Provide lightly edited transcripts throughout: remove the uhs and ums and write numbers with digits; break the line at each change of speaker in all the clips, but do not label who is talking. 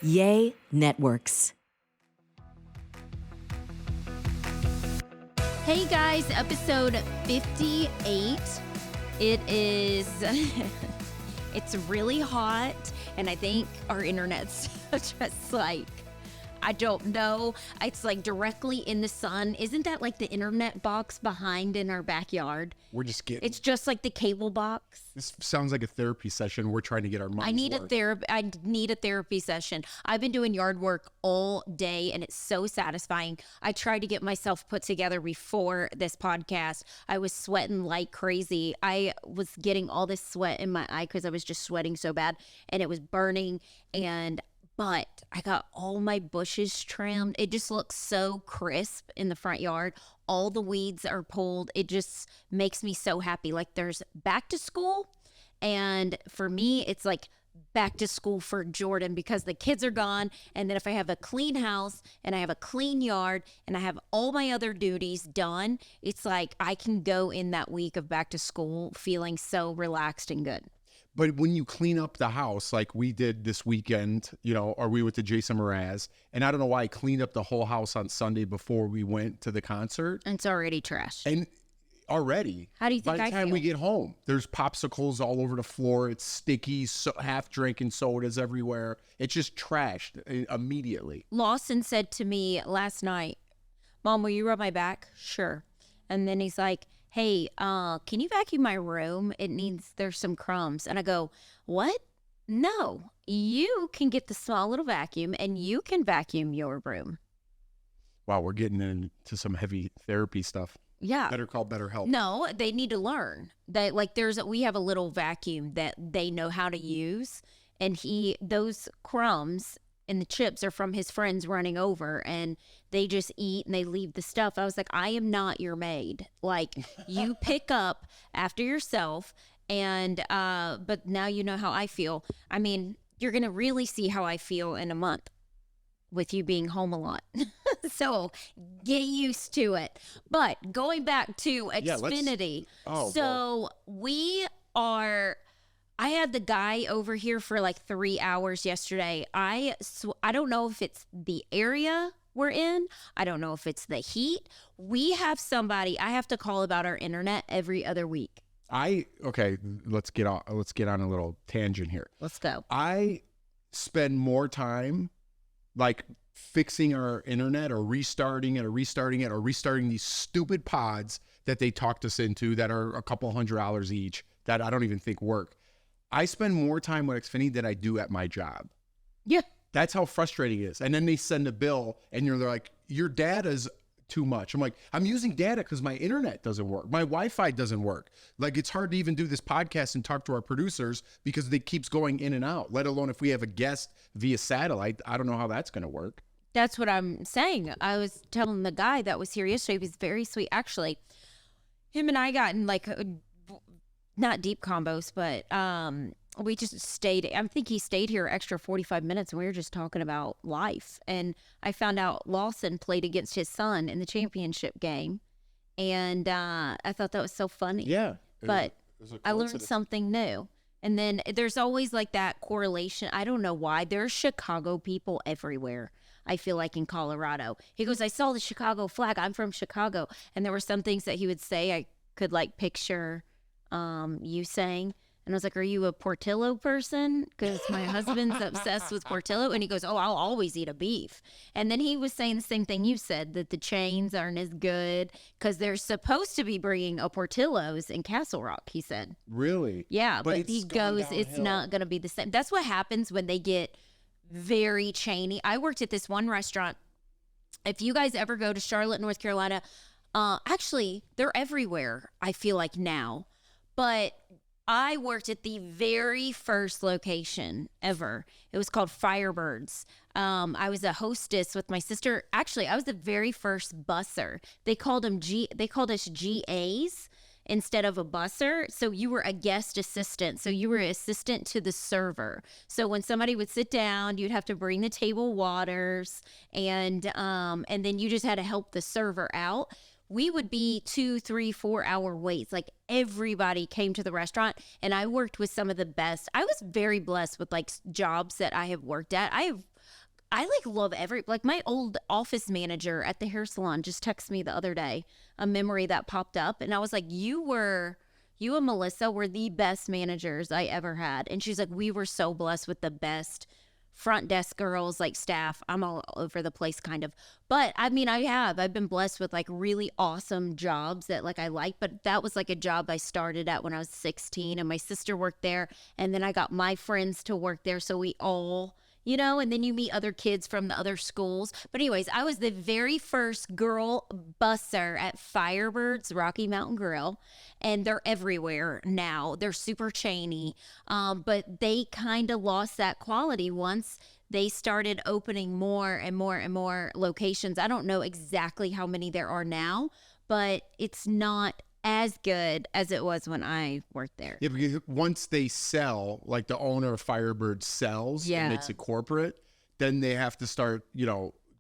Yay Networks.
Hey guys, episode 58. It is, it's really hot, and I think our internet's just like, I don't know. It's like directly in the sun. Isn't that like the internet box behind in our backyard?
We're just getting.
It's just like the cable box.
This sounds like a therapy session. We're trying to get our minds.
I need a therapy session. I've been doing yard work all day, and it's so satisfying. I tried to get myself put together before this podcast. I was sweating like crazy. I was getting all this sweat in my eye because I was just sweating so bad, and it was burning. But I got all my bushes trimmed. It just looks so crisp in the front yard. All the weeds are pulled. It just makes me so happy. Like there's back to school. And for me, it's like back to school for Jordan because the kids are gone. And then if I have a clean house and I have a clean yard and I have all my other duties done, it's like I can go in that week of back to school feeling so relaxed and good.
But when you clean up the house, like we did this weekend, or we went to Jason Mraz, and I don't know why I cleaned up the whole house on Sunday before we went to the concert.
And it's already trash.
And already,
how do you think
by the time we get home, there's popsicles all over the floor. It's sticky, half-drinking sodas everywhere. It's just trashed immediately.
Lawson said to me last night, "Mom, will you rub my back?" "Sure." And then he's like, "Hey, can you vacuum my room? There's some crumbs." And I go, "What? No, you can get the small little vacuum and you can vacuum your room."
Wow, we're getting into some heavy therapy stuff.
Yeah.
Better call BetterHelp.
No, they need to learn that. Like we have a little vacuum that they know how to use, and those crumbs and the chips are from his friends running over, and they just eat and they leave the stuff. I was like, I am not your maid. Like, you pick up after yourself, and but now you know how I feel. I mean, you're gonna really see how I feel in a month with you being home a lot. So get used to it. But going back to Xfinity, I had the guy over here for like 3 hours yesterday. I don't know if it's the area we're in. I don't know if it's the heat. We have somebody I have to call about our internet every other week.
Let's get on a little tangent here.
Let's go.
I spend more time like fixing our internet or restarting these stupid pods that they talked us into that are a couple $100 each that I don't even think work. I spend more time with Xfinity than I do at my job.
Yeah.
That's how frustrating it is. And then they send a bill and they're like, your data's too much. I'm like, I'm using data because my internet doesn't work. My Wi-Fi doesn't work. Like, it's hard to even do this podcast and talk to our producers because it keeps going in and out, let alone if we have a guest via satellite. I don't know how that's going to work.
That's what I'm saying. I was telling the guy that was here yesterday, he was very sweet. Actually, him and I got in like not deep combos, but we just stayed. I think he stayed here extra 45 minutes, and we were just talking about life. And I found out Lawson played against his son in the championship game, and I thought that was so funny.
Yeah,
but I learned something new. And then there's always like that correlation. I don't know why. There's Chicago people everywhere. I feel like in Colorado. He goes, "I saw the Chicago flag. I'm from Chicago." And there were some things that he would say I could like picture you saying. And I was like, "Are you a Portillo person? Because my husband's obsessed with Portillo." And he goes, "Oh, I'll always eat a beef." And then he was saying the same thing you said, that the chains aren't as good because they're supposed to be bringing a Portillo's in Castle Rock, he said.
Really?
Yeah, but he goes, it's not going to be the same. That's what happens when they get very chainy. I worked at this one restaurant. If you guys ever go to Charlotte, North Carolina, actually, they're everywhere, I feel like now. But I worked at the very first location ever. It was called Firebirds. I was a hostess with my sister. Actually, I was the very first busser. They called us GAs instead of a busser. So you were a guest assistant. So you were an assistant to the server. So when somebody would sit down, you'd have to bring the table waters, and then you just had to help the server out. We would be 2, 3, 4 hour waits. Like, everybody came to the restaurant, and I worked with some of the best. I was very blessed with like jobs that I have worked at. I love my old office manager at the hair salon just texted me the other day, a memory that popped up. And I was like, you and Melissa were the best managers I ever had. And she's like, we were so blessed with the best front desk girls, like staff. I'm all over the place kind of. But I mean, I've been blessed with like really awesome jobs that like I like. But that was like a job I started at when I was 16 and my sister worked there. And then I got my friends to work there. So we all, and then you meet other kids from the other schools. But anyways, I was the very first girl busser at Firebird's Rocky Mountain Grill, and they're everywhere now. They're super chainy, but they kind of lost that quality once they started opening more and more and more locations. I don't know exactly how many there are now, but it's not as good as it was when I worked there.
Yeah, because once they sell, like the owner of Firebird sells and makes it corporate, then they have to start,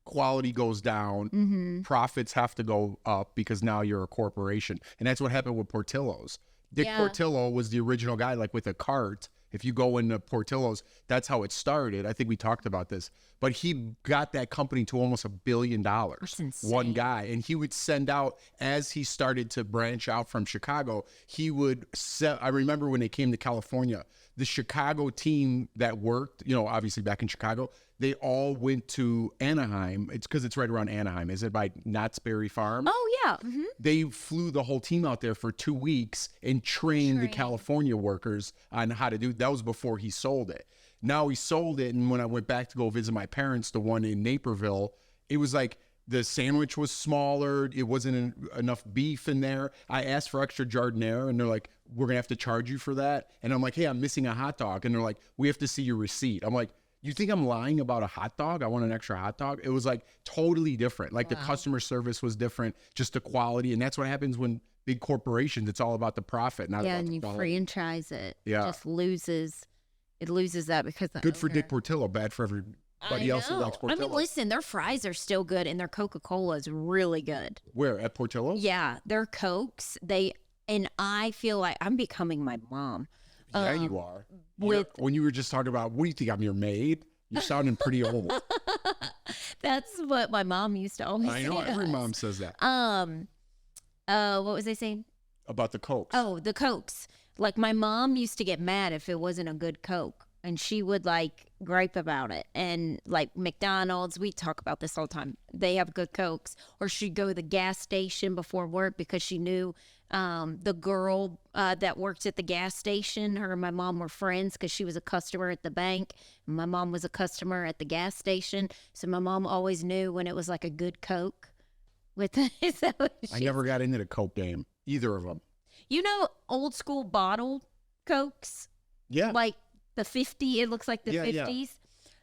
quality goes down, profits have to go up because now you're a corporation. And that's what happened with Portillo's. Dick Portillo was the original guy, like with a cart. If you go into Portillo's, that's how it started. I think we talked about this. But he got that company to almost $1 billion.
That's insane.
One guy. And he would send out, as he started to branch out from Chicago, he would sell. I remember when they came to California, the Chicago team that worked, obviously back in Chicago, they all went to Anaheim. It's because it's right around Anaheim. Is it by Knott's Berry Farm?
Oh, yeah. Mm-hmm.
They flew the whole team out there for 2 weeks and trained the California workers on how to do it. That was before he sold it. Now he sold it. And when I went back to go visit my parents, the one in Naperville, it was like the sandwich was smaller. It wasn't enough beef in there. I asked for extra giardiniera and they're like, we're going to have to charge you for that. And I'm like, hey, I'm missing a hot dog. And they're like, we have to see your receipt. I'm like, you think I'm lying about a hot dog? I want an extra hot dog. It was like totally different. Like the customer service was different, just the quality. And that's what happens when big corporations, it's all about the profit, not about the quality.
And you franchise it.
Yeah.
It just loses that because the
good for Dick Portillo, bad for everybody else who likes Portillo.
I mean, listen, their fries are still good and their Coca-Cola is really good.
Where, at Portillo?
Yeah, their Cokes, and I feel like I'm becoming my mom.
Yeah, you are. When you were just talking about, what do you think, I'm your maid? You're sounding pretty old.
That's what my mom used to always say.
I know, every mom says that.
What was I saying?
About the Cokes.
Oh, the Cokes. Like my mom used to get mad if it wasn't a good Coke. And she would like gripe about it. And like McDonald's, we talk about this all the time. They have good Cokes. Or she'd go to the gas station before work because she knew the girl that worked at the gas station. Her and my mom were friends because she was a customer at the bank. And my mom was a customer at the gas station. So my mom always knew when it was like a good Coke.
I never got into the Coke game, either of them.
Old school bottled Cokes?
Yeah.
Like the 50, it looks like the 50s. Yeah.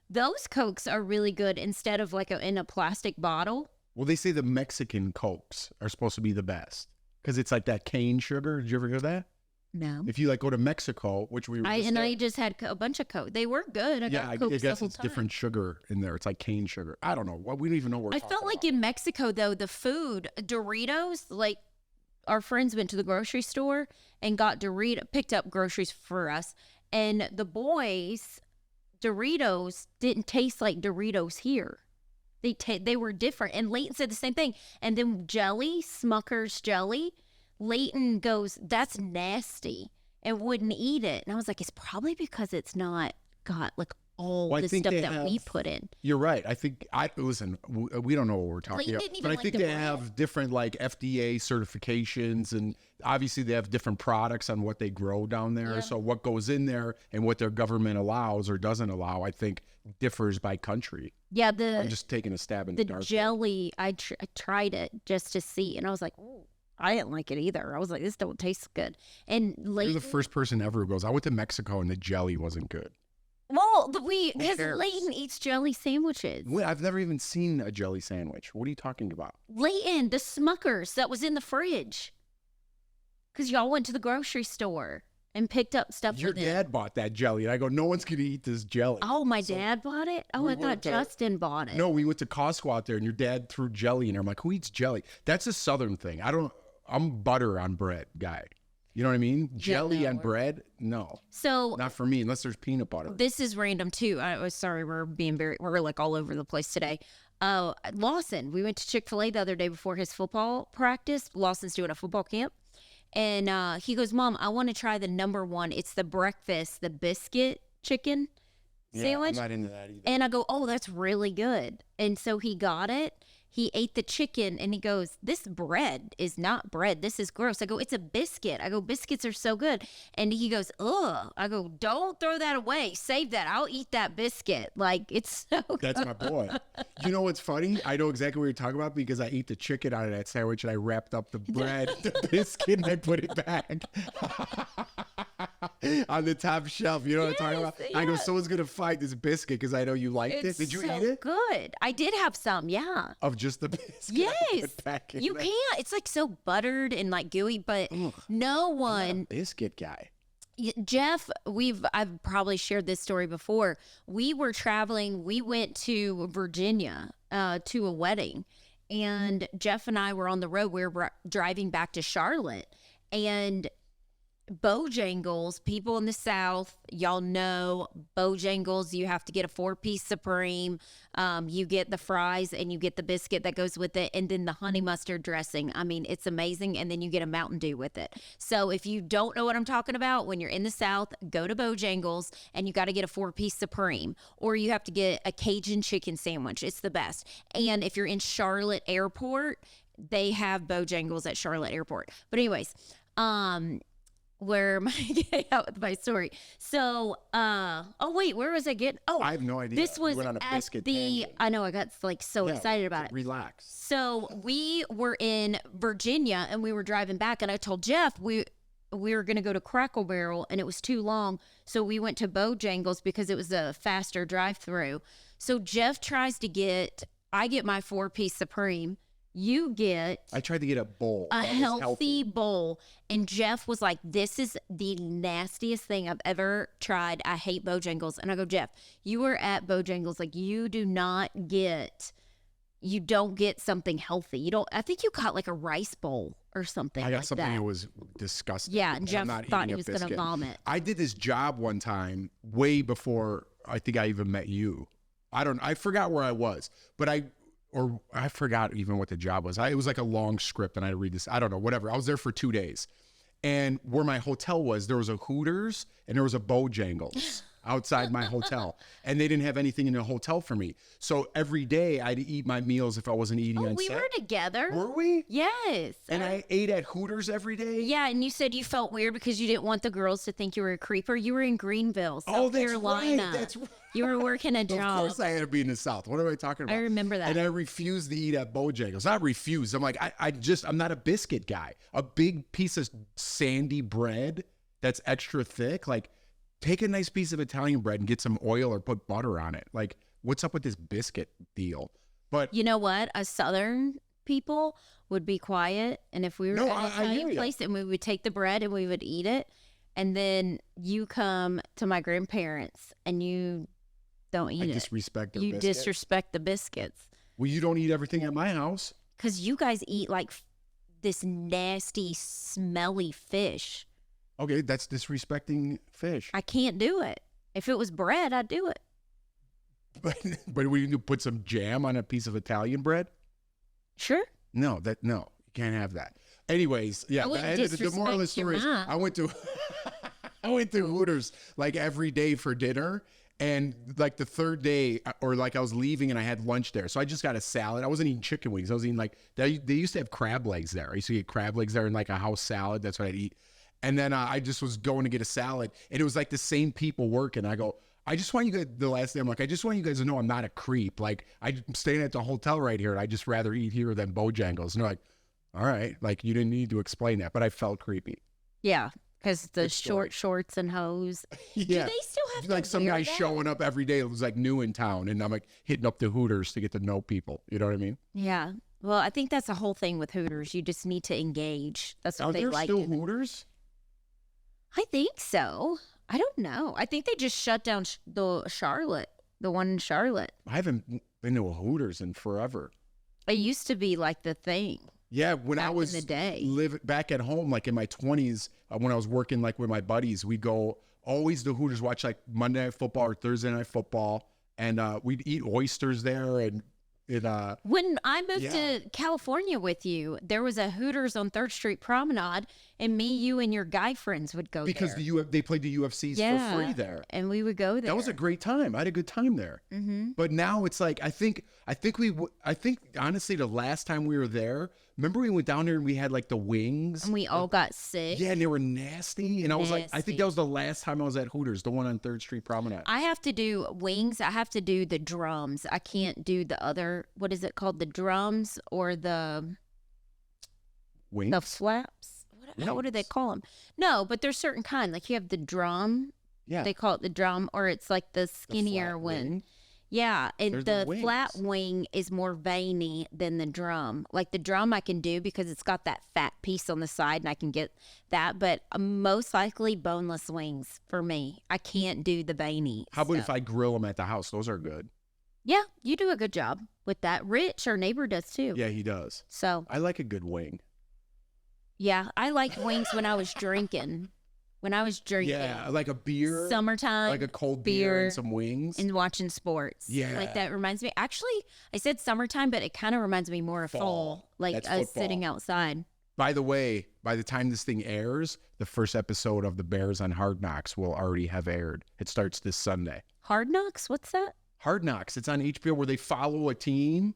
Those Cokes are really good instead of like in a plastic bottle.
Well, they say the Mexican Cokes are supposed to be the best because it's like that cane sugar. Did you ever hear that?
No.
If you like go to Mexico, which we were
I just had a bunch of Coke. They were good. I
guess it's different sugar in there. It's like cane sugar. I don't know. We don't even know where.
I felt like in Mexico though, the food, Doritos, like our friends went to the grocery store and picked up groceries for us, and the boys, Doritos didn't taste like Doritos here. They were different. And Leighton said the same thing. And then jelly, Smucker's jelly. Leighton goes, that's nasty, and wouldn't eat it. And I was like, it's probably because it's not got like all the stuff that we put in.
You're right. I think listen, we don't know what we're talking about, but I think they have different like FDA certifications, and obviously they have different products on what they grow down there. Yeah. So what goes in there and what their government allows or doesn't allow, I think differs by country. Yeah, I'm just taking a stab in the dark.
The jelly, I tried it just to see, and I was like, ooh. I didn't like it either. I was like, this don't taste good. And Leighton,
you're the first person ever who goes, I went to Mexico and the jelly wasn't good.
Well, because Leighton eats jelly sandwiches.
Wait, I've never even seen a jelly sandwich. What are you talking about?
Leighton, the Smuckers that was in the fridge. Because y'all went to the grocery store and picked up stuff.
Your dad bought that jelly. And I go, no one's going to eat this jelly.
Oh, my dad bought it? Oh, I thought Justin bought it.
No, we went to Costco out there and your dad threw jelly in there. I'm like, who eats jelly? That's a Southern thing. I'm butter on bread guy. You know what I mean? Jelly
no,
on bread? No,
So
not for me unless there's peanut butter.
this is random too. I was sorry, we're like all over the place today. Lawson, we went to Chick-fil-A the other day before his football practice. Lawson's doing a football camp. And he goes, Mom, I want to try the number one. It's the breakfast, the biscuit chicken sandwich.
I'm not into that either.
And I go, oh, that's really good. And so he got it. He ate the chicken and he goes, this bread is not bread. This is gross. I go, it's a biscuit. I go, biscuits are so good. And he goes, ugh. I go, don't throw that away. Save that. I'll eat that biscuit. Like, it's so good.
That's my boy. You know what's funny? I know exactly what you're talking about because I ate the chicken out of that sandwich and I wrapped up the bread, the biscuit, and I put it back on the top shelf. You know what I'm talking about? I go, someone's going to fight this biscuit because I know you liked it. Did you eat it?
Good. I did have some, yeah.
Of just the biscuit?
Yes. You can't. It's like so buttered and like gooey, but no one.
Biscuit guy.
Jeff, I've probably shared this story before. We were traveling. We went to Virginia to a wedding, and Jeff and I were on the road. We were driving back to Charlotte, and Bojangles, people in the South, y'all know Bojangles. You have to get a 4-piece Supreme. You get the fries and you get the biscuit that goes with it, and then the honey mustard dressing. I mean, it's amazing. And then you get a Mountain Dew with it. So if you don't know what I'm talking about, when you're in the South, go to Bojangles and you got to get a 4-piece Supreme, or you have to get a Cajun chicken sandwich. It's the best. And if you're in Charlotte Airport, they have Bojangles at Charlotte Airport. But anyways, where am I getting out with my story? So, oh wait, where was I getting? Oh,
I have no idea.
This was
you went on a
at
biscuit
the.
tangent.
I know, I got like so excited about it.
Relax.
So we were in Virginia and we were driving back, and I told Jeff we were going to go to Crackle Barrel, and it was too long, so we went to Bojangles because it was a faster drive-through. So Jeff tries to get. I get my 4-piece Supreme. You get
I tried to get a bowl.
a
that was
healthy bowl. And Jeff was like, this is the nastiest thing I've ever tried. I hate Bojangles. And I go, Jeff, you were at Bojangles. Like, you don't get something healthy. I think you got like a rice bowl or something.
I got
like
something that
that
was disgusting.
Yeah, and Jeff
I'm not
thought
eating
he
a
was going to
biscuit.
vomit.
I did this job one time way before I think I even met you. I forgot where I was, but I forgot even what the job was. It was like a long script and I had to read this. I don't know, whatever. I was there for 2 days. And where my hotel was, there was a Hooters and there was a Bojangles outside my hotel. And they didn't have anything in the hotel for me. So every day I'd eat my meals if I wasn't eating on
We
set.
were together.
Were we?
Yes.
And I ate at Hooters every day?
Yeah, and you said you felt weird because you didn't want the girls to think you were a creeper. You were in Greenville, South
that's
Carolina.
right. That's right.
You were working a
Of
job.
course I had to be in the South. What am I talking about?
I remember that.
And I refused to eat at Bojangles. Not refused. I'm like, I'm not a biscuit guy. A big piece of sandy bread that's extra thick. Like, take a nice piece of Italian bread and get some oil or put butter on it. Like, what's up with this biscuit deal? But
You know what? Us Southern people would be quiet, and if we were at an
I hear
Italian
ya.
place, and we would take the bread and we would eat it, and then you come to my grandparents and you don't eat
I
it.
disrespect their
You
biscuit.
disrespect the biscuits
Well, you don't eat everything at my house.
because you guys eat like this nasty, smelly fish.
Okay, that's disrespecting fish.
I can't do it. If it was bread, I'd do it.
But we need to put some jam on a piece of Italian bread?
Sure.
No, you can't have that. Anyways, yeah,
I wouldn't
the moral of the
disrespect your
story is
mom.
I went to Hooters like every day for dinner, and like the third day, or like I was leaving and I had lunch there, so I just got a salad. I wasn't eating chicken wings. I was eating like they used to have crab legs there. I used to get crab legs there in like a house salad. That's what I'd eat. And then I just was going to get a salad, and it was like the same people working. I go, I just want you guys, the last day, I'm like, I just want you guys to know I'm not a creep. Like, I'm staying at the hotel right here, and I just rather eat here than Bojangles. And they're like, all right, like, you didn't need to explain that, but I felt creepy.
Yeah, because the
Good story.
short shorts and hose.
Yeah.
Do they still have
Like
to
some
wear
guy
that?
showing up every day. It was like new in town, and I'm like hitting up the Hooters to get to know people. You know what I mean?
Yeah. Well, I think that's the whole thing with Hooters. You just need to engage. That's what
Are
they
there
like.
still Hooters?
I think so. I don't know. I think they just shut down the one in Charlotte.
I haven't been to a Hooters in forever.
It used to be like the thing.
Yeah, when I
Back in
was
the day.
back at home, like in my 20s, when I was working like with my buddies, we'd go always to Hooters, watch like Monday Night Football or Thursday Night Football, and we'd eat oysters there. And
when I moved
Yeah.
to California with you, there was a Hooters on 3rd Street Promenade, and me, you, and your guy friends would go
because
there.
they played the UFCs
Yeah,
for free there.
and we would go there.
That was a great time. I had a good time there.
Mm-hmm.
But now it's like I think honestly the last time we were there, remember we went down there and we had like the wings.
And we all got sick.
Yeah, and they were nasty. And I was like, I think
Nasty.
that was the last time I was at Hooters, the one on 3rd Street Promenade.
I have to do wings. I have to do the drums. I can't do the other. What is it called? The drums or the
Wings.
flaps? What do they call them? No, but there's certain kind. Like you have the drum.
Yeah.
They call it the drum, or it's like the
The
skinnier
flat
one.
wing.
Yeah, and
There's the
the flat
wings.
wing is more veiny than the drum. Like the drum I can do because it's got that fat piece on the side and I can get that, but most likely boneless wings for me. I can't do the veiny.
How about
stuff.
if I grill them at the house? Those are good.
Yeah, you do a good job with that. Rich, our neighbor, does too.
Yeah, he does.
So,
I like a good wing.
yeah, I liked wings when I was drinking.
Yeah, like a beer,
Summertime.
like a cold beer
beer,
and some wings.
and watching sports.
Yeah.
Like that reminds me. Actually, I said summertime, but it kind of reminds me more of fall. Like
That's
us
football.
sitting outside.
By the way, by the time this thing airs, the first episode of the Bears on Hard Knocks will already have aired. It starts this Sunday.
Hard Knocks? What's that?
Hard Knocks. It's on HBO where they follow a team,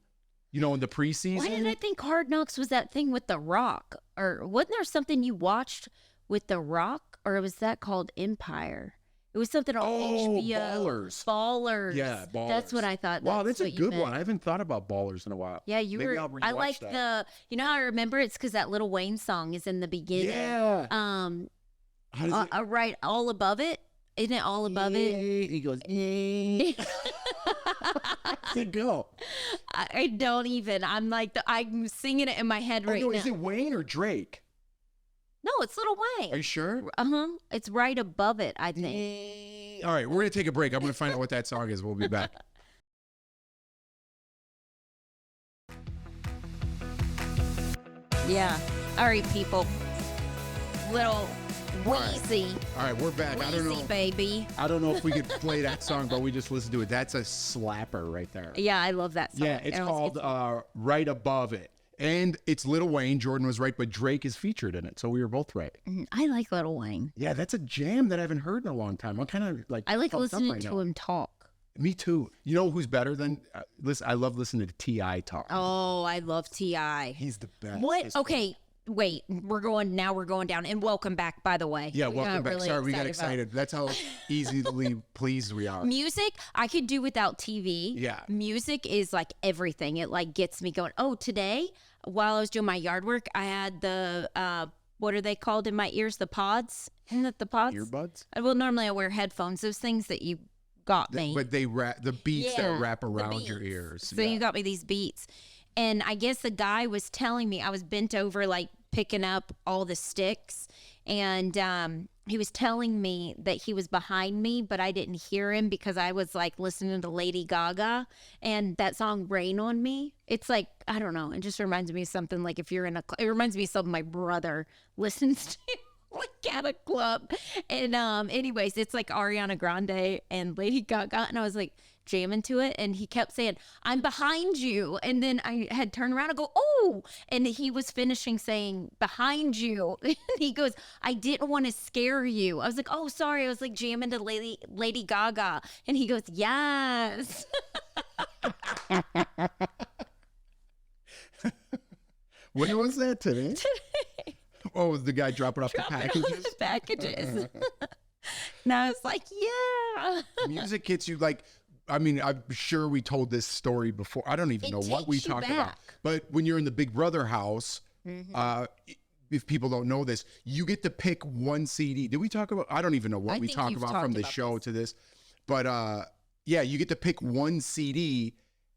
in the preseason.
Why did I think Hard Knocks was that thing with The Rock? Or wasn't there something you watched with The Rock? Or was that called Empire? It was something on HBO.
Ballers.
Ballers.
Yeah,
That's
Ballers.
what I thought.
Wow, that's a
what you
good
meant.
one. I haven't thought about Ballers in a while.
Yeah, you
Maybe
were.
I'll
I
rewatch
like
that.
how I remember it's because that Little Wayne song is in the beginning.
Yeah. How does it?
Right, all above it. Isn't it all above it?
He goes, how's it go?
I don't even. I'm like, I'm singing it in my head right
no,
now.
is it Wayne or Drake?
No, it's Little
Are you
Wayne.
sure?
It's right above it, I think.
All right, we're going to take a break. I'm going to find out what that song is. We'll be back.
Yeah. All right, people. Little Wheezy.
All right, we're back. I don't know.
Wheezy, baby.
I don't know if we could play that song, but we just listened to it. That's a slapper right there.
Yeah, I love that song.
Yeah, it's
And
called Right Above It. And it's Lil Wayne. Jordan was right, but Drake is featured in it. So we were both right.
I like Little Wayne.
Yeah, that's a jam that I haven't heard in a long time. I'm kind of like
I like
pumped up
listening
right
to
now.
him talk.
Me too. You know who's better than listen? I love listening to T.I. talk.
Oh, I love T.I.
He's the best.
What?
His-
Okay, wait. We're going down. And welcome back, by the way.
Yeah,
We
welcome
got
back.
really
Sorry, we got
excited
excited. That's how easily pleased we are.
about- Music, I could do without TV.
Yeah.
Music is like everything. It like gets me going. Oh, today, while I was doing my yard work, I had the, what are they called in my ears? The pods? Isn't it the pods?
Earbuds?
Well, normally I wear headphones. Those things that you got me.
But they wrap the beats
Yeah,
that wrap
the
around your
beats.
ears.
So you got me these beats. And I guess the guy was telling me, I was bent over like picking up all the sticks. And he was telling me that he was behind me, but I didn't hear him because I was like listening to Lady Gaga and that song Rain on Me. It's like, I don't know. It just reminds me of something like if you're in it reminds me of something my brother listens to. Like at a club. And anyways, it's like Ariana Grande and Lady Gaga, and I was like jamming to it, and he kept saying, I'm behind you. And then I had turned around and go, oh, and he was finishing saying behind you. And he goes, I didn't want to scare you. I was like, oh, sorry. I was like jamming to Lady Gaga. And he goes, yes.
When was that today? Oh, was the guy dropping off the
Dropping all
packages?
the packages. And I was like, yeah.
Music hits you like, I mean, I'm sure we told this story before. I don't even
It
know what we
takes you
talked about.
back.
But when you're in the Big Brother house, if people don't know this, you get to pick one CD. Did we talk about? I don't even know what
I
we
think
talked
you've
about
talked
from the
about
show
this.
to this. But yeah, you get to pick one CD.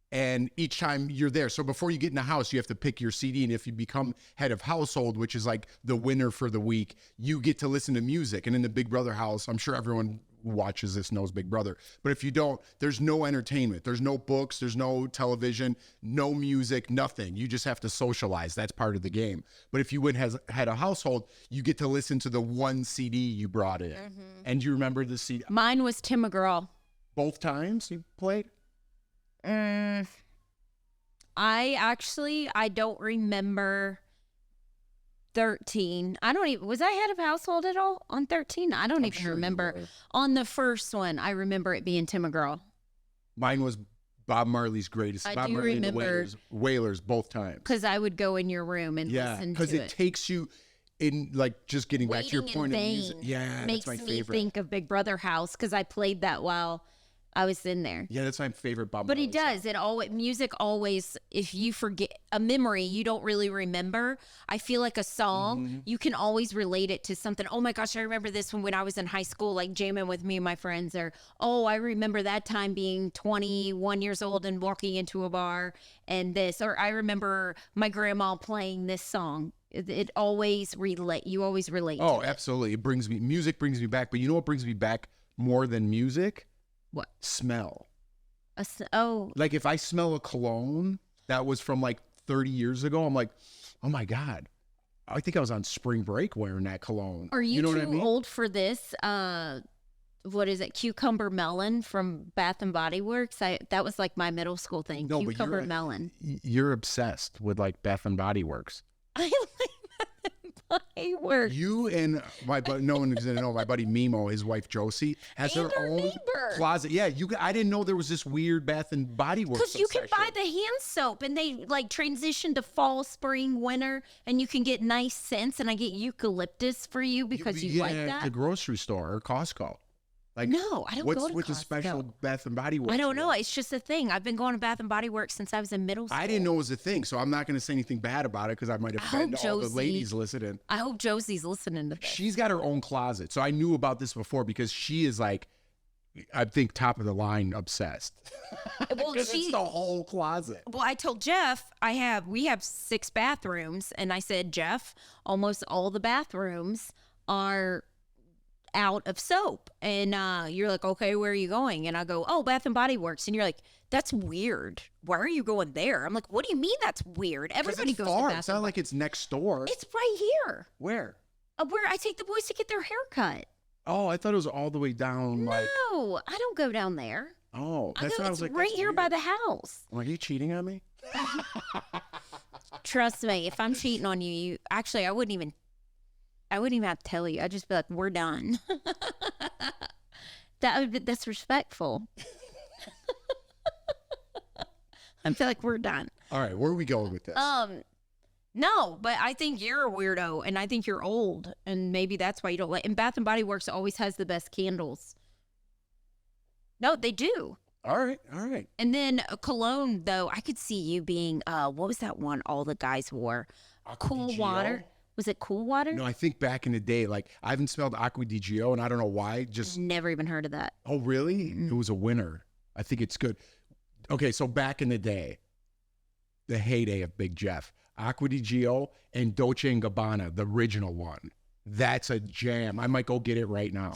And each time you're there, so before you get in the house, you have to pick your CD. And if you become head of household, which is like the winner for the week, you get to listen to music. And in the Big Brother house, I'm sure everyone watches this knows Big Brother. But if you don't, there's no entertainment. There's no books. There's no television, no music, nothing. You just have to socialize. That's part of the game. But if you had a household, you get to listen to the one CD you brought in. And you remember the CD?
Mine was Tim McGraw.
Both times you played?
I don't remember 13. Was I head of household at all on 13? I don't even remember. On the first one, I remember it being Tim McGraw.
Mine was Bob Marley's Greatest. Bob Marley
remember,
and the Wailers both times.
Because I would go in your room and listen to it.
Because it takes you in, like, just getting back to your point of music. Yeah,
makes
that's my
me
favorite.
think of Big Brother House because I played that while I was in there.
Yeah, that's my favorite Bob
But
Marley
it does.
song.
Music always, if you forget a memory you don't really remember, I feel like a song, you can always relate it to something. Oh my gosh, I remember this one when I was in high school, like jamming with me and my friends. Or, oh, I remember that time being 21 years old and walking into a bar and this. Or I remember my grandma playing this song. It always you always relate
Oh,
to it.
absolutely. Music brings me back. But you know what brings me back more than music?
What?
Smell.
Oh.
Like if I smell a cologne that was from like 30 years ago, I'm like, oh my God. I think I was on spring break wearing that cologne.
Are you
know
too
what I mean?
old for this? What is it? Cucumber melon from Bath and Body Works. That was like my middle school thing.
No,
Cucumber melon.
You're obsessed with like Bath and Body Works.
I like Bath and Body Works.
You and my buddy, no one doesn't know, my buddy Mimo, his wife Josie, has
And
her
our
own
neighbor.
closet. Yeah, I didn't know there was this weird Bath and Body Works.
Because you can buy
obsession.
the hand soap and they like transition to fall, spring, winter, and you can get nice scents. And I get eucalyptus for you because you like
at
that.
the grocery store or Costco. Like,
No, I don't
what's
go to
with the
Costco.
special Bath and Body Works?
I don't know.
one?
It's just a thing. I've been going to Bath and Body Works since I was in middle school.
I didn't know it was a thing, so I'm not going to say anything bad about it because I might offend all the
Josie-
ladies listening.
I hope Josie's listening to this.
She's got her own closet, so I knew about this before because she is like, I think top of the line obsessed.
Well,
Because it's the whole closet.
Well, I told Jeff we have 6 bathrooms, and I said, Jeff, almost all the bathrooms are out of soap. And you're like, okay, where are you going? And I go, oh, Bath and Body Works. And you're like, that's weird. Why are you going there? I'm like, what do you mean that's weird? Everybody
it's
goes
far.
to Bath
It's
and
not
Body.
like it's next door.
It's right here.
Where?
Where I take the boys to get their hair cut.
Oh, I thought it was all the way down. Like,
No, I don't go down there.
oh,
I
that's
go,
what I
it's
was like.
right
that's
here
weird.
by the house.
I'm like, are you cheating on me?
Trust me, if I'm cheating on you, I wouldn't even have to tell you. I'd just be like, we're done. That would be disrespectful. I feel like we're done.
All right, where are we going with this?
No, but I think you're a weirdo, and I think you're old, and maybe that's why you don't like. And Bath and Body Works always has the best candles. No, they do.
All right.
And then Cologne, though, I could see you being. What was that one all the guys wore?
Aqua
Cool
di Gio?
water. Was it Cool Water?
No, I think back in the day, like I haven't smelled Aqua di Gio, and I don't know why. Just
Never even heard of that.
oh, really? It was a winner. I think it's good. Okay, so back in the day, the heyday of Big Jeff, Aqua di Gio and Dolce & Gabbana, the original one. That's a jam. I might go get it right now.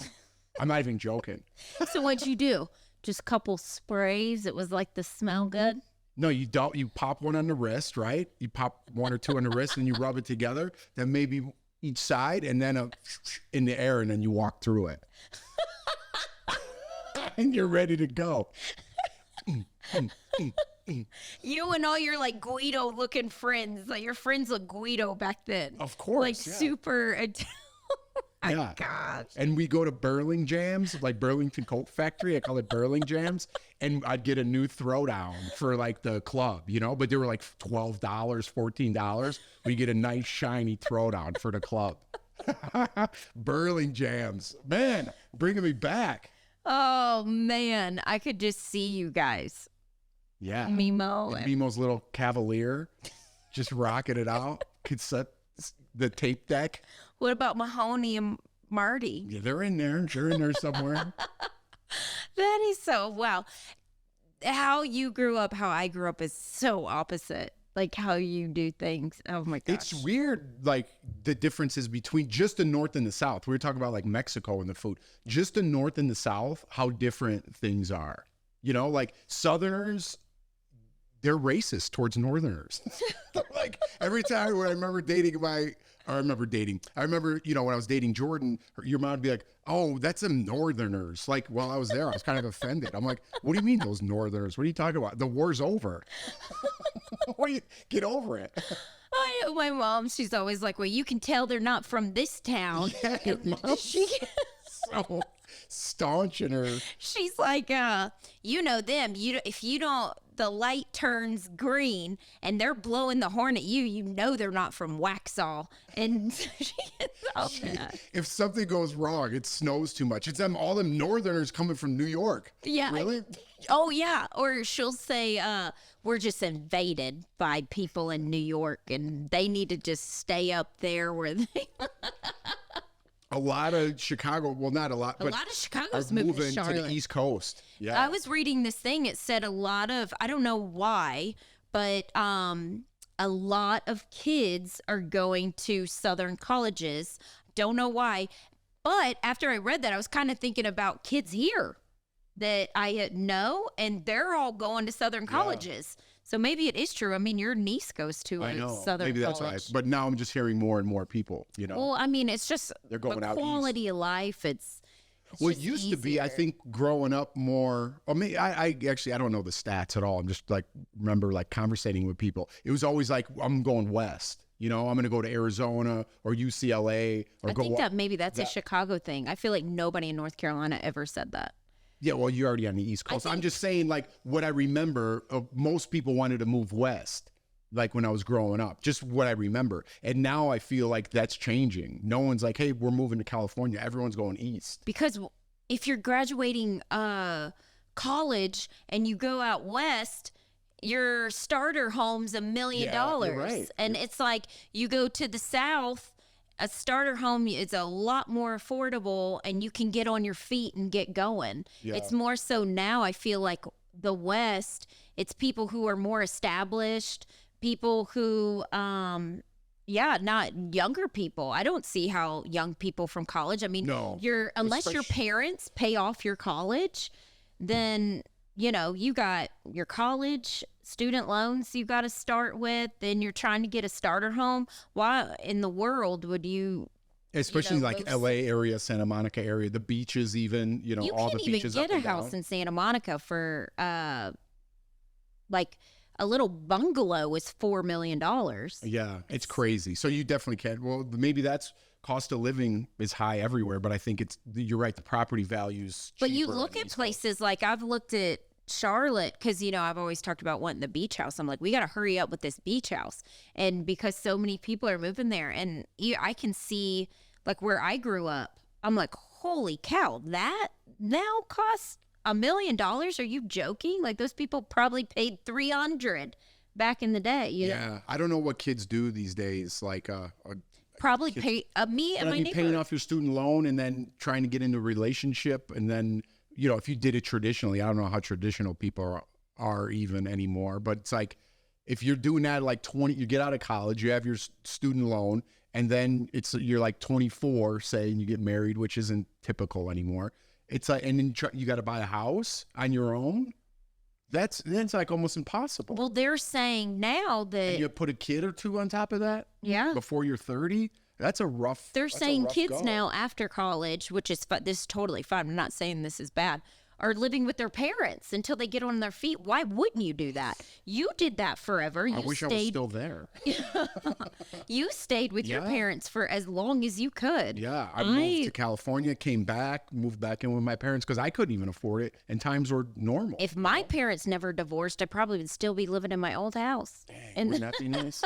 I'm not even joking.
So what'd you do? Just a couple sprays. It was like the smell good.
No, you don't. You pop one on the wrist, right? You pop one or two on the wrist, and you rub it together. Then maybe each side, and then in the air, and then you walk through it, and you're ready to go.
You and all your like Guido looking friends, like your friends look Guido back then.
Of course,
Like
yeah.
super.
Yeah.
Gosh.
And we go to Burling Jams, like Burlington Coat Factory. I call it Burling Jams. And I'd get a new throwdown for like the club, you know, but they were like $12, $14. We get a nice shiny throwdown for the club. Burling Jams. Man, bringing me back.
Oh man, I could just see you guys.
Yeah.
Mimo.
And Mimo's little Cavalier, just rocking it out. Could set the tape deck.
What about Mahoney and Marty?
Yeah, they're in there. They're in there somewhere.
That is so wow. How you grew up, how I grew up is so opposite. like how you do things. Oh my gosh.
It's weird, like the differences between just the North and the South. We were talking about like Mexico and the food. Just the North and the South, how different things are. You know, like Southerners, they're racist towards Northerners. Like every time when I remember you know, when I was dating Jordan, your mom would be like, oh, that's them Northerners. Like, while I was there, I was kind of offended. I'm like, what do you mean those Northerners? What are you talking about? The war's over. Get over it.
My mom, she's always like, well, you can tell they're not from this town.
Yeah, Mom's so staunch in her.
She's like, you know them. If you don't, the light turns green and they're blowing the horn at you, you know they're not from Waxhaw. And she gets all that.
If something goes wrong, it snows too much. It's all them Northerners coming from New York.
Yeah.
Really?
Oh, yeah. Or she'll say, we're just invaded by people in New York and they need to just stay up there where they...
A lot of Chicago, well, not a lot, but
a lot of Chicago's
are
moving
moving
to Charlotte.
the East Coast. Yeah.
I was reading this thing. It said a lot of, I don't know why, but a lot of kids are going to Southern colleges. Don't know why. But after I read that, I was kind of thinking about kids here that I know, and they're all going to Southern colleges. So maybe it is true. I mean, your niece goes to a Southern
maybe that's
college.
why. But now I'm just hearing more and more people, you know.
Well, I mean, it's just
They're going
the
out
quality of life. It's
well, it
just
used to be, I
easier.
think, growing up more. I mean, I actually I don't know the stats at all. I'm just like remember like conversating with people. It was always like I'm going west. You know, I'm going to go to Arizona or UCLA or
I
go.
think that maybe that's a Chicago thing. I feel like nobody in North Carolina ever said that.
Yeah, well, you're already on the East Coast. I'm just saying, like, what I remember, most people wanted to move west, like when I was growing up, just what I remember. And now I feel like that's changing. No one's like, hey, we're moving to California. Everyone's going east.
Because if you're graduating college and you go out west, your starter home's $1 million.
you're right.
And it's like you go to the South, a starter home is a lot more affordable and you can get on your feet and get going.
Yeah.
It's more so now, I feel like the West, it's people who are more established, people who, not younger people. I don't see how young people from college, I mean,
No.
unless your parents pay off your college, then, you know, you got your college student loans you got to start with, then you're trying to get a starter home. Why in the world would you?
Especially like
go
LA area, Santa Monica area, the beaches, even, you know,
You
all
can't
the
even
beaches.
get
up
a
and
house
down.
in Santa Monica for like a little bungalow is $4 million.
Yeah, it's crazy. So you definitely can. Well, maybe that's cost of living is high everywhere, but I think you're right. The property values.
But you look at places like I've looked at Charlotte because, you know, I've always talked about wanting the beach house. I'm like, we got to hurry up with this beach house. And because so many people are moving there and I can see like where I grew up, I'm like, holy cow, that now costs $1 million. Are you joking? Like those people probably paid $300 back in the day. You know?
Yeah, I don't know what kids do these days. Like,
Probably pay me and my neighbor.
paying off your student loan and then trying to get into a relationship, and then, you know, if you did it traditionally, I don't know how traditional people are even anymore, but it's like if you're doing that at like 20, you get out of college, you have your student loan, and then you're like 24, say, and you get married, which isn't typical anymore. It's like, and then you got to buy a house on your own. That's like almost impossible.
Well, they're saying now that
And you put a kid or two on top of that before you're 30. That's a rough.
they're
that's a
saying
rough
kids
go.
now after college, which is this is totally fine. I'm not saying this is bad. Are living with their parents until they get on their feet. Why wouldn't you do that? You did that forever.
I wish I was still there.
You stayed with your
Yeah.
parents for as long as you could.
Yeah, I moved to California, came back, moved back in with my parents because I couldn't even afford it, and times were normal.
If my parents never divorced, I probably would still be living in my old house.
Wouldn't that be nice?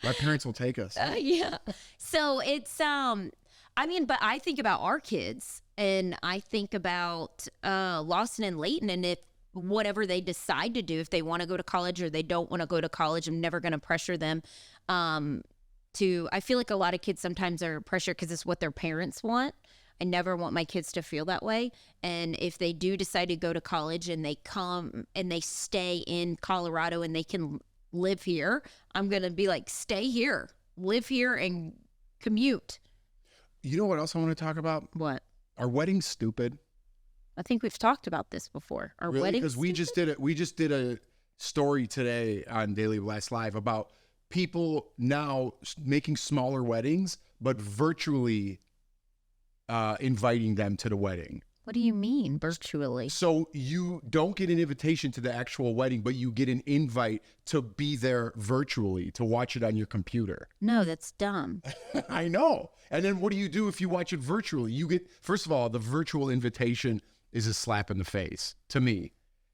My parents will take us.
Yeah. So it's I mean, but I think about our kids and I think about Lawson and Layton, and if whatever they decide to do, if they want to go to college or they don't want to go to college, I'm never going to pressure them I feel like a lot of kids sometimes are pressured because it's what their parents want. I never want my kids to feel that way. And if they do decide to go to college and they come and they stay in Colorado and they can live here. I'm going to be like, stay here, live here, and commute.
You know what else I want to talk about?
What?
Are weddings stupid?
I think we've talked about this before. Our
Really?
weddings.
Because we just did a story today on Daily Blast Live about people now making smaller weddings, but virtually inviting them to the wedding.
What do you mean virtually?
So you don't get an invitation to the actual wedding, but you get an invite to be there virtually, to watch it on your computer.
No, that's dumb.
I know. And then what do you do if you watch it virtually? You get, first of all, the virtual invitation is a slap in the face to me.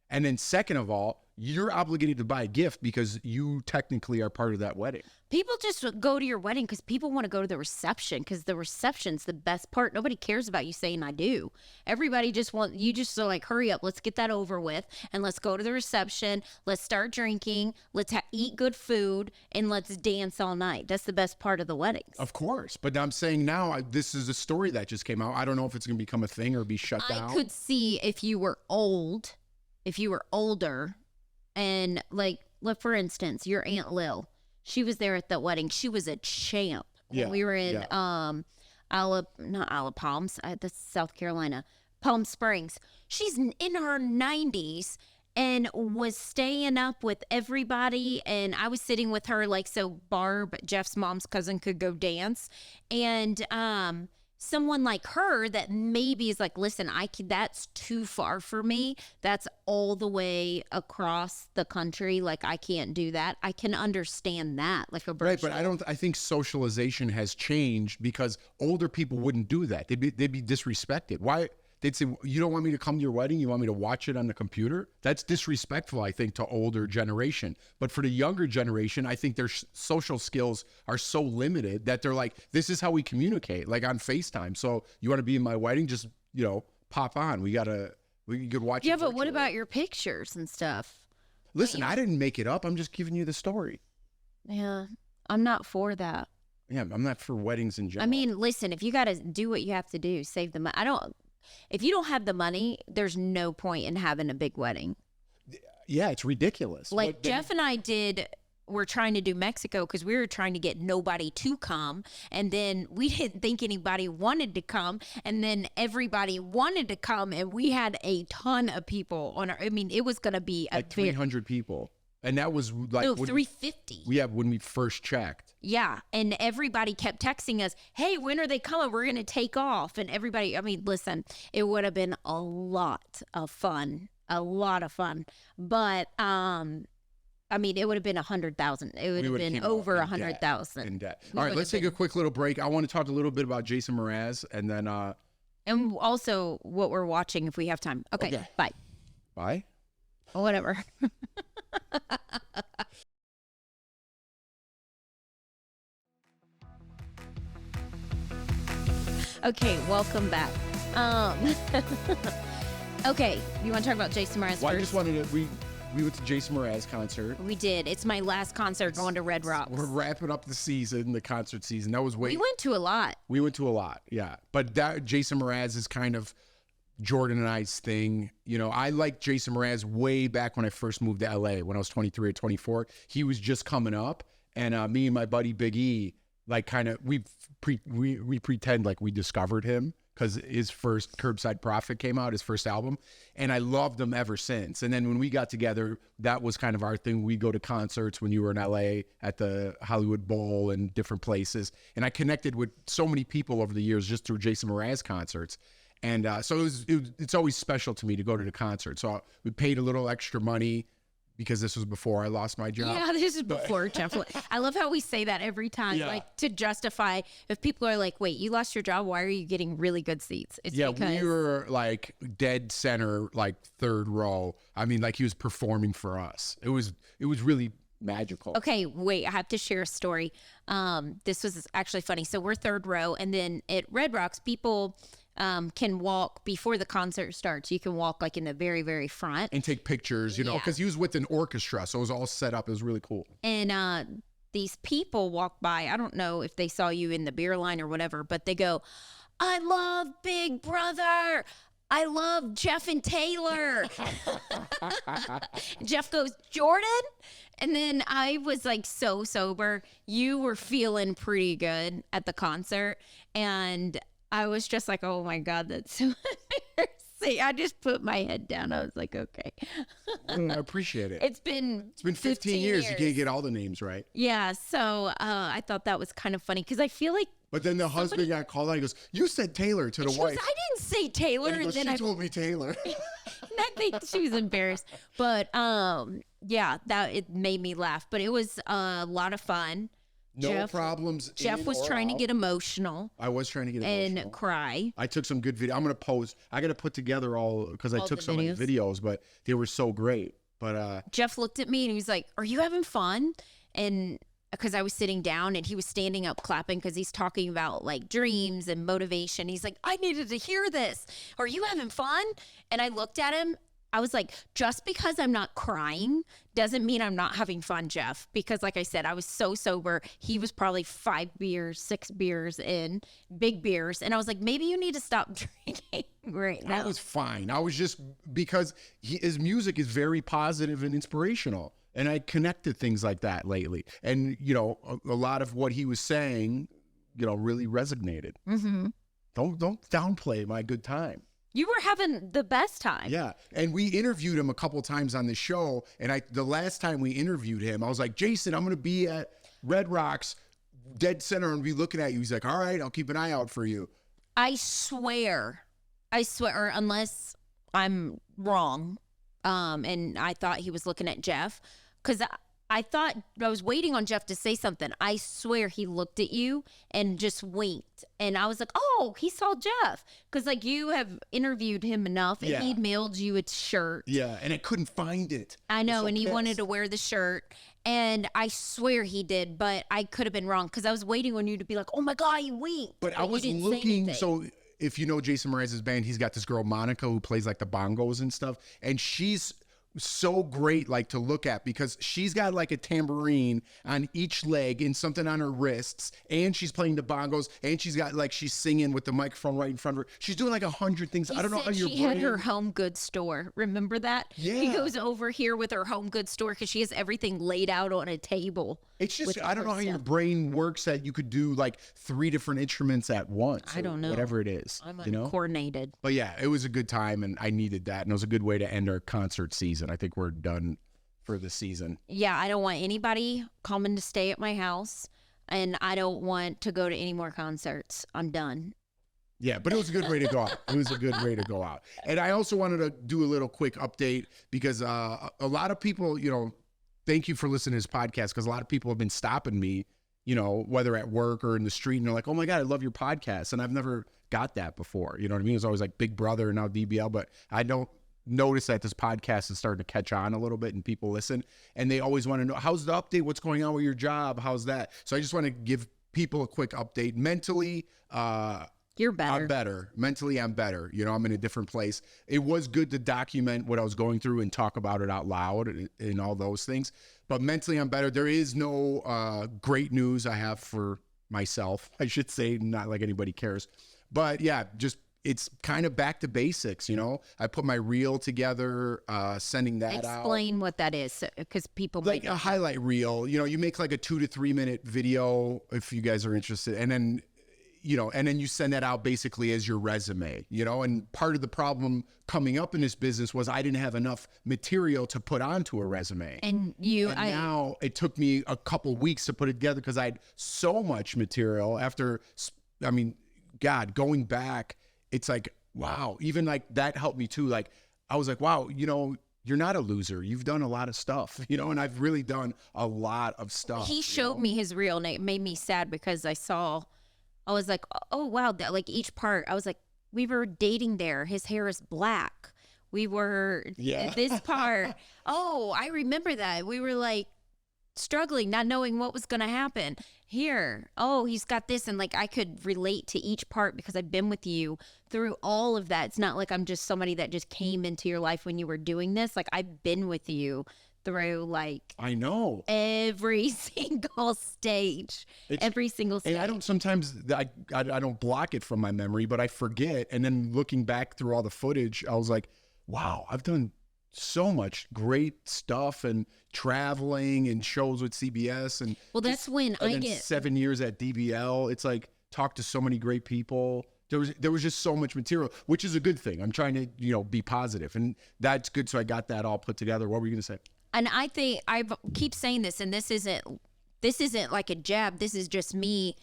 And then second of all, you're obligated to buy a gift because you technically are part of that wedding.
People just go to your wedding because people want to go to the reception, because the reception's the best part. Nobody cares about you saying I do. Everybody just you just are like, hurry up, let's get that over with, and let's go to the reception. Let's start drinking. Let's eat good food, and let's dance all night. That's the best part of the weddings.
Of course. But I'm saying now, this is a story that just came out. I don't know if it's going to become a thing or be shut down.
I could see if you were older, and like, for instance, your Aunt Lil, she was there at that wedding. She was a champ. When we were in not Palms, that's South Carolina, Palm Springs. She's in her 90s and was staying up with everybody. And I was sitting with her, like, so Barb, Jeff's mom's cousin, could go dance. And someone like her that maybe is like, listen, that's too far for me. That's all the way across the country. Like, I can't do that. I can understand that. Like a virtual.
Right, but I think socialization has changed because older people wouldn't do that. They'd be disrespected. Why? They'd say, you don't want me to come to your wedding? You want me to watch it on the computer? That's disrespectful, I think, to older generation. But for the younger generation, I think their social skills are so limited that they're like, this is how we communicate, like on FaceTime. So you want to be in my wedding? Just, pop on. We could watch it.
Yeah, but what about your pictures and stuff?
Listen, I didn't make it up. I'm just giving you the story.
Yeah, I'm not for that.
Yeah, I'm not for weddings in general.
I mean, listen, if you got to do what you have to do, save the money. If you don't have the money, there's no point in having a big wedding.
Yeah, it's ridiculous.
Like Jeff and I we're trying to do Mexico because we were trying to get nobody to come. And then we didn't think anybody wanted to come. And then everybody wanted to come. And we had a ton of people it was going to be
like 300 people. And that was like
350.
Yeah, when we first checked.
Yeah, and everybody kept texting us, hey, when are they coming? We're going to take off. And everybody, listen, it would have been a lot of fun. But, it would have been 100,000. It would have been over 100,000.
In debt. All right, let's take a quick little break. I want to talk a little bit about Jason Mraz and then...
and also what we're watching if we have time. Okay. Bye.
Bye?
Whatever. Okay, welcome back. Okay, you want to talk about Jason Mraz first?
I just wanted to... We went to Jason Mraz concert.
We did. It's my last concert going to Red Rocks.
We're wrapping up the concert season. That was
We went to a lot.
We went to a lot, yeah. But that Jason Mraz is kind of Jordan and I's thing. I liked Jason Mraz way back when I first moved to LA when I was 23 or 24. He was just coming up, and me and my buddy Big E, like, kind of we pretend like we discovered him because his first Curbside Prophet came out, his first album, and I loved him ever since. And then when we got together, that was kind of our thing. We go to concerts when you were in LA at the Hollywood Bowl and different places, and I connected with so many people over the years just through Jason Mraz concerts. And so it's always special to me to go to the concert. So we paid a little extra money because this was before I lost my job.
Yeah, this is before Jeff. I love how we say that every time, like to justify if people are like, wait, you lost your job, why are you getting really good seats? It's because
we were like dead center, like third row. Like he was performing for us. It was really magical.
Okay, wait, I have to share a story. This was actually funny. So we're third row, and then at Red Rocks, people can walk before the concert starts. You can walk like in the very, very front
and take pictures, because he was with an orchestra, so it was all set up. It was really cool.
And these people walk by. I don't know if they saw you in the beer line or whatever, but they go, I love Big Brother. I love Jeff and Taylor. Jeff goes, Jordan? And then I was like so sober. You were feeling pretty good at the concert. And I was just like, oh my God, that's so embarrassing. I just put my head down. I was like, okay.
I appreciate it.
It's been
15 years. You can't get all the names right.
Yeah. So I thought that was kind of funny because I feel like.
But then the husband got called out. He goes, you said Taylor to the
She
wife.
goes, I didn't say Taylor.
And he goes,
then
she told me Taylor.
I think she was embarrassed. But yeah, that it made me laugh. But it was a lot of fun.
No problems.
Jeff was trying to get emotional.
I was trying to get emotional.
And cry.
I took some good video. I'm going to post. I got to put together because I took so many videos, but they were so great. But
Jeff looked at me and he was like, are you having fun? And because I was sitting down and he was standing up clapping because he's talking about like dreams and motivation. He's like, I needed to hear this. Are you having fun? And I looked at him. I was like, just because I'm not crying doesn't mean I'm not having fun, Jeff. Because like I said, I was so sober. He was probably 5 beers, 6 beers in, big beers. And I was like, maybe you need to stop drinking right now.
That was fine. I was just, because his music is very positive and inspirational. And I connected things like that lately. And, you know, a lot of what he was saying, you know, really resonated. Mm-hmm. Don't downplay my good time.
You were having the best time.
Yeah. And we interviewed him a couple times on the show. And the last time we interviewed him, I was like, Jason, I'm going to be at Red Rocks dead center and be looking at you. He's like, all right, I'll keep an eye out for you.
I swear, unless I'm wrong. And I thought he was looking at Jeff because I thought I was waiting on Jeff to say something. I swear he looked at you and just winked. And I was like, oh, he saw Jeff. Because like you have interviewed him enough and he mailed you a shirt.
Yeah, and I couldn't find it.
I know, and he wanted to wear the shirt. And I swear he did, but I could have been wrong because I was waiting on you to be like, oh my God, he winked.
But I was looking, so if you know Jason Mraz's band, he's got this girl, Monica, who plays like the bongos and stuff. And she's so great like to look at because she's got like a tambourine on each leg and something on her wrists, and she's playing the bongos, and she's got like she's singing with the microphone right in front of her. She's doing like 100 things. I don't know how your brain. She
had her home goods store. Remember that?
Yeah.
He goes over here with her home goods store because she has everything laid out on a table.
It's just I don't know how your brain works that you could do like 3 different instruments at once.
I don't know.
Whatever it is.
I'm uncoordinated.
But yeah, it was a good time and I needed that. And it was a good way to end our concert season. I think we're done for the season.
Yeah, I don't want anybody coming to stay at my house, and I don't want to go to any more concerts. I'm done.
Yeah, but it was a good way to go out. It was a good way to go out. And I also wanted to do a little quick update because a lot of people, you know, thank you for listening to this podcast because a lot of people have been stopping me, you know, whether at work or in the street, and they're like, oh my God, I love your podcast. And I've never got that before. You know what I mean? It was always like Big Brother and now DBL, but I don't notice that this podcast is starting to catch on a little bit and people listen and they always want to know, how's the update? What's going on with your job? How's that? So I just want to give people a quick update. Mentally,
you're better.
I'm better. Mentally, I'm better. You know, I'm in a different place. It was good to document what I was going through and talk about it out loud and all those things. But mentally, I'm better. There is no great news I have for myself, I should say, not like anybody cares. But yeah, just it's kind of back to basics, you know. I put my reel together, sending that out.
Explain what that is, because people
like a highlight reel. You know, you make like a 2 to 3 minute video if you guys are interested, and then you send that out basically as your resume. You know, and part of the problem coming up in this business was I didn't have enough material to put onto a resume.
And
now it took me a couple weeks to put it together because I had so much material after. I mean, God, going back. It's like, wow, even like that helped me too. Like, I was like, wow, you know, you're not a loser. You've done a lot of stuff, you know, and I've really done a lot of stuff.
He showed me his reel and it made me sad because I was like, oh, wow. That, like each part, I was like, we were dating there. His hair is black. We were this part. Oh, I remember that. We were like struggling, not knowing what was going to happen. Here, oh, he's got this, and like I could relate to each part because I've been with you through all of that. It's not like I'm just somebody that just came into your life when you were doing this. Like I've been with you through like
I know
every single stage, every single stage.
And I don't, sometimes I don't block it from my memory, but I forget. And then looking back through all the footage, I was like, wow, I've done so much great stuff and traveling and shows with CBS. And
well, that's when I
then
get
7 years at DBL. It's like, talked to so many great people. There was just so much material, which is a good thing. I'm trying to, be positive, and that's good. So I got that all put together. What were you going to say?
And I think I keep saying this, and this isn't like a jab. This is just me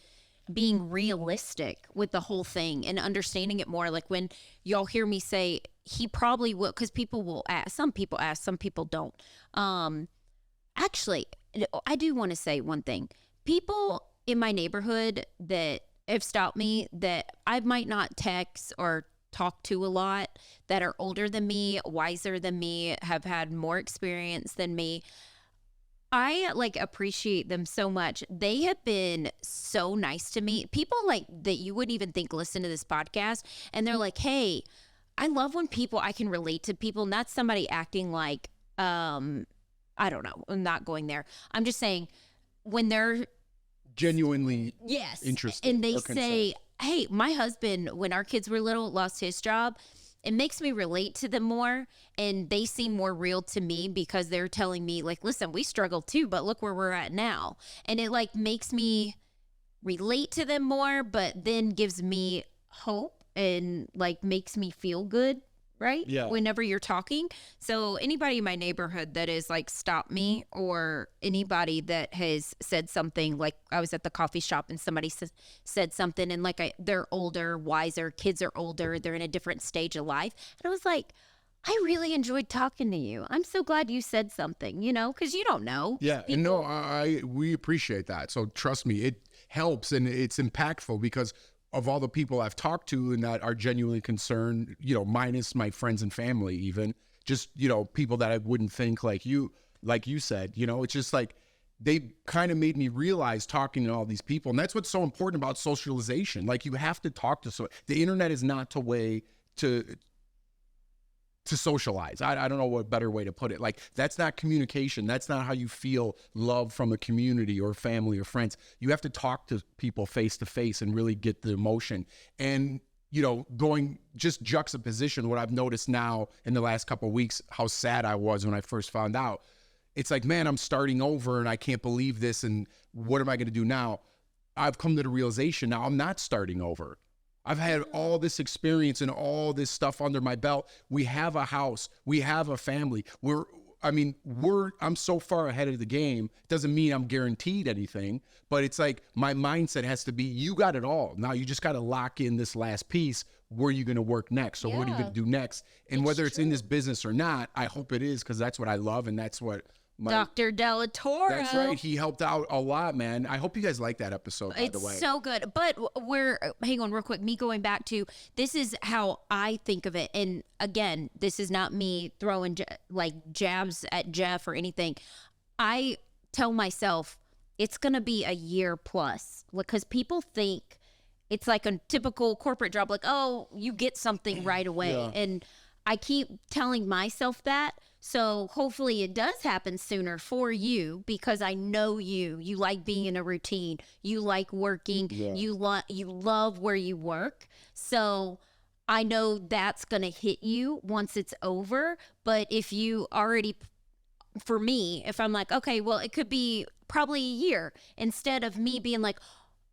being realistic with the whole thing and understanding it more. Like when y'all hear me say he probably will, because people will ask. Some people ask, some people don't. Actually, I do want to say one thing. People in my neighborhood that have stopped me that I might not text or talk to a lot, that are older than me, wiser than me, have had more experience than me. I like appreciate them so much. They have been so nice to me. People like that you wouldn't even think listen to this podcast, and they're like, "Hey, I love when people I can relate to people, not somebody acting like I don't know. I'm not going there. I'm just saying when they're
genuinely
interested and they say, hey, my husband, when our kids were little, lost his job. It makes me relate to them more, and they seem more real to me because they're telling me like, listen, we struggle too, but look where we're at now. And it like makes me relate to them more, but then gives me hope and like makes me feel good. Right?
Yeah.
Whenever you're talking. So anybody in my neighborhood that is like stopped me, or anybody that has said something, like I was at the coffee shop and somebody said something, and like they're older, wiser, kids are older, they're in a different stage of life. And I was like, I really enjoyed talking to you. I'm so glad you said something, because you don't know.
Yeah. And no, we appreciate that. So trust me, it helps and it's impactful because of all the people I've talked to and that are genuinely concerned, minus my friends and family, even just, people that I wouldn't think like you said, it's just like, they kind of made me realize talking to all these people. And that's what's so important about socialization. Like you have to talk to, the internet is not the way to socialize. I don't know what better way to put it. Like that's not communication. That's not how you feel love from a community or family or friends. You have to talk to people face to face and really get the emotion. And, going just juxtaposition, what I've noticed now in the last couple of weeks, how sad I was when I first found out. It's like, man, I'm starting over and I can't believe this. And what am I going to do now? I've come to the realization now I'm not starting over. I've had all this experience and all this stuff under my belt. We have a house. We have a family. I'm so far ahead of the game. It doesn't mean I'm guaranteed anything, but it's like my mindset has to be, you got it all. Now you just got to lock in this last piece. Where are you going to work next? So what are you going to do next? And whether it's in this business or not, I hope it is, because that's what I love. And that's what
Dr. Delatoro.
That's right. He helped out a lot, man. I hope you guys like that episode, by the way.
It's so good. But hang on real quick. Me going back to, this is how I think of it. And again, this is not me throwing jabs at Jeff or anything. I tell myself it's going to be a year plus, because people think it's like a typical corporate job. Like, oh, you get something right away. Yeah. And I keep telling myself that. So hopefully it does happen sooner for you, because I know you like being in a routine. You like working. Yeah. You love where you work. So I know that's going to hit you once it's over. But if you already, for me, if I'm like, okay, well, it could be probably a year, instead of me being like,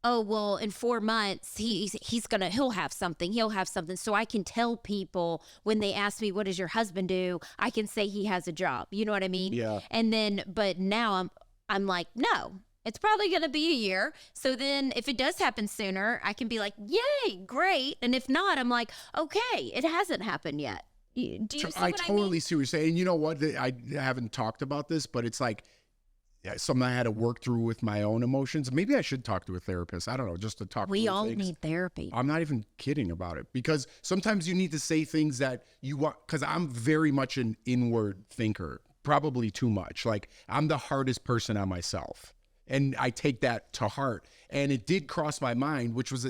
oh, well, in 4 months, he'll have something. So I can tell people when they ask me, what does your husband do? I can say he has a job. You know what I mean?
Yeah.
And then, but now I'm like, no, it's probably going to be a year. So then if it does happen sooner, I can be like, yay, great. And if not, I'm like, okay, it hasn't happened yet. Do you see what I mean?
I totally see what you're saying. You know what? I haven't talked about this, but it's like, something I had to work through with my own emotions. Maybe I should talk to a therapist. I don't know, just to talk.
We all need therapy.
I'm not even kidding about it, because sometimes you need to say things that you want, because I'm very much an inward thinker, probably too much. Like I'm the hardest person on myself, and I take that to heart. And it did cross my mind, which was,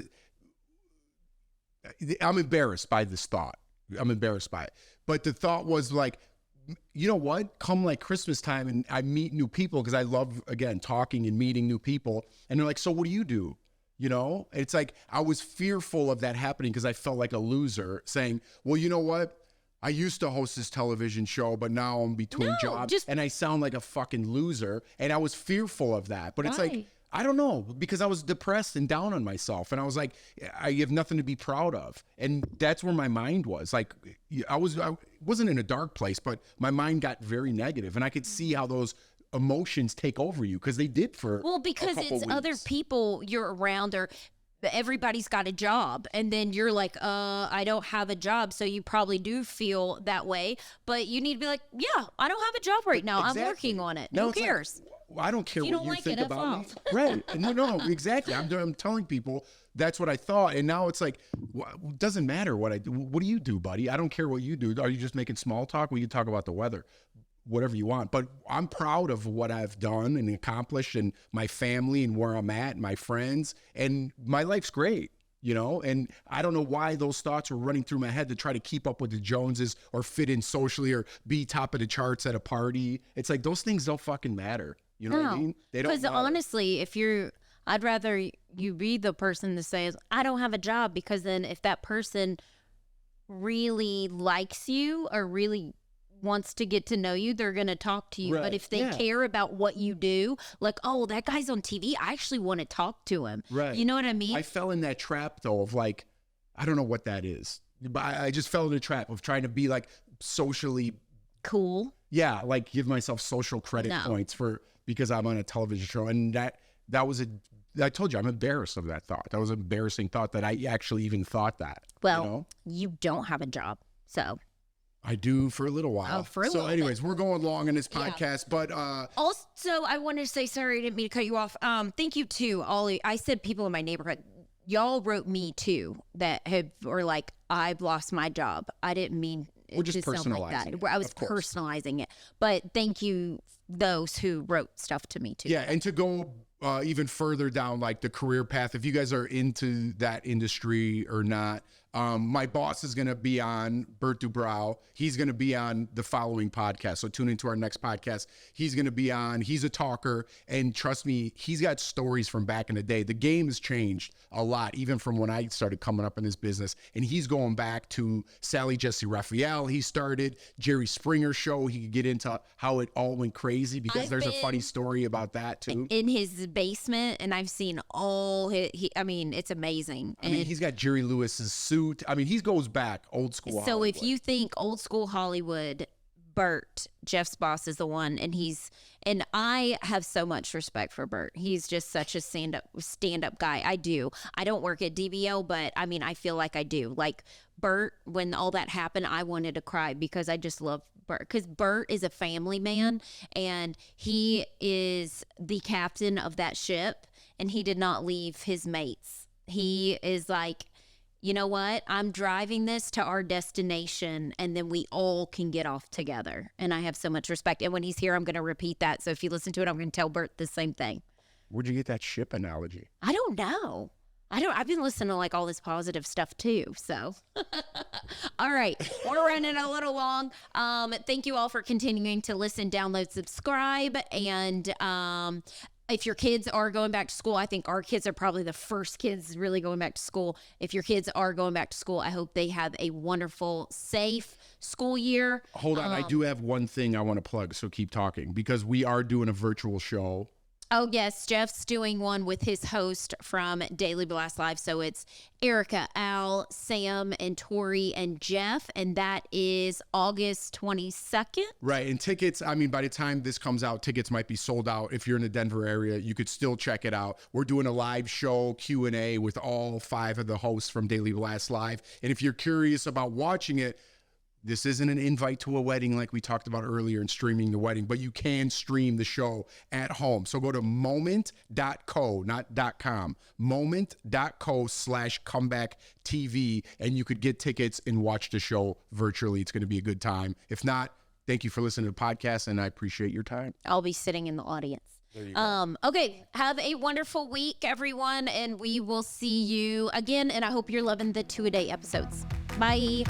I'm embarrassed by this thought. I'm embarrassed by it. But the thought was like, you know what? Come like Christmas time and I meet new people because I love, again, talking and meeting new people. And they're like, so what do you do? You know, it's like I was fearful of that happening because I felt like a loser saying, well, you know what? I used to host this television show, but now I'm between jobs and I sound like a fucking loser. And I was fearful of that. But it's like, I don't know, because I was depressed and down on myself. And I was like, I have nothing to be proud of. And that's where my mind was. Like, I wasn't in a dark place, but my mind got very negative. And I could see how those emotions take over you because they did for
because
a couple
it's
weeks.
Other people you're around or everybody's got a job, and then you're like, I don't have a job, so you probably do feel that way, but you need to be like, yeah, I don't have a job right now.
Exactly.
I'm working on it.
No,
Who
it's like,
cares?
I don't care
You
what
don't
you
like
think
it, F
about me.
off.
Right. No, exactly. I'm telling people that's what I thought. And now it's like, it doesn't matter what I do. What do you do, buddy? I don't care what you do. Are you just making small talk? We can talk about the weather, whatever you want. But I'm proud of what I've done and accomplished and my family and where I'm at, my friends, and my life's great. You know, and I don't know why those thoughts were running through my head to try to keep up with the Joneses or fit in socially or be top of the charts at a party. It's like those things don't fucking matter. You know what I mean? They don't.
Because
matter.
honestly, I'd rather you be the person that says, I don't have a job, because then if that person really likes you or really wants to get to know you, they're going to talk to you.
Right.
But if they care about what you do, like, oh, that guy's on TV, I actually want to talk to him.
Right.
You know what I mean?
I fell in that trap though of like, I don't know what that is, but I just fell in the trap of trying to be like socially
cool.
Yeah. Like give myself social credit points because I'm on a television show. And that was I told you, I'm embarrassed of that thought. That was an embarrassing thought that I actually even thought that.
Well, you don't have a job. So
I do for a little while.
Oh, for a little
anyways,
bit.
we're going long in this podcast, but
also I wanted to say, sorry, I didn't mean to cut you off. Thank you to all. I said people in my neighborhood. Y'all wrote me too that were like, I've lost my job. I didn't mean
we're just
to sound like
personalizing
that. I was personalizing it, but thank you those who wrote stuff to me too.
Yeah, and to go even further down like the career path, if you guys are into that industry or not. My boss is going to be on Bert Dubrow. He's going to be on the following podcast. So tune into our next podcast. He's going to be on. He's a talker. And trust me, he's got stories from back in the day. The game has changed a lot, even from when I started coming up in this business. And he's going back to Sally Jesse Raphael. He started Jerry Springer show. He could get into how it all went crazy because there's a funny story about that too.
In his basement, and I've seen all I mean, it's amazing.
I mean, he's got Jerry Lewis's suit. I mean, he goes back old school.
So
Hollywood.
if you think old school Hollywood, Bert, Jeff's boss, is the one, and I have so much respect for Bert. He's just such a stand up guy. I don't work at DVO, but I mean, I feel like I do. Like Bert, when all that happened, I wanted to cry because I just love Bert, because Bert is a family man and he is the captain of that ship, and he did not leave his mates. He is like, you know what? I'm driving this to our destination, and then we all can get off together. And I have so much respect. And when he's here, I'm going to repeat that. So if you listen to it, I'm going to tell Bert the same thing.
Where'd you get that ship analogy?
I don't know. I've been listening to like all this positive stuff too. So, all right, we're running a little long. Thank you all for continuing to listen, download, subscribe. And, if your kids are going back to school, I think our kids are probably the first kids really going back to school. If your kids are going back to school, I hope they have a wonderful, safe school year.
Hold on. I do have one thing I want to plug, so keep talking, because we are doing a virtual show.
Oh, yes. Jeff's doing one with his host from Daily Blast Live. So it's Erica, Al, Sam, and Tori, and Jeff. And that is August 22nd.
Right. And tickets, I mean, by the time this comes out, tickets might be sold out. If you're in the Denver area, you could still check it out. We're doing a live show, Q&A with all 5 of the hosts from Daily Blast Live. And if you're curious about watching it, this isn't an invite to a wedding like we talked about earlier in streaming the wedding, but you can stream the show at home. So go to moment.co, not .com, moment.co/comeback TV, and you could get tickets and watch the show virtually. It's going to be a good time. If not, thank you for listening to the podcast, and I appreciate your time.
I'll be sitting in the audience.
There you go.
Okay. Have a wonderful week, everyone, and we will see you again. And I hope you're loving the 2-a-day episodes. Bye.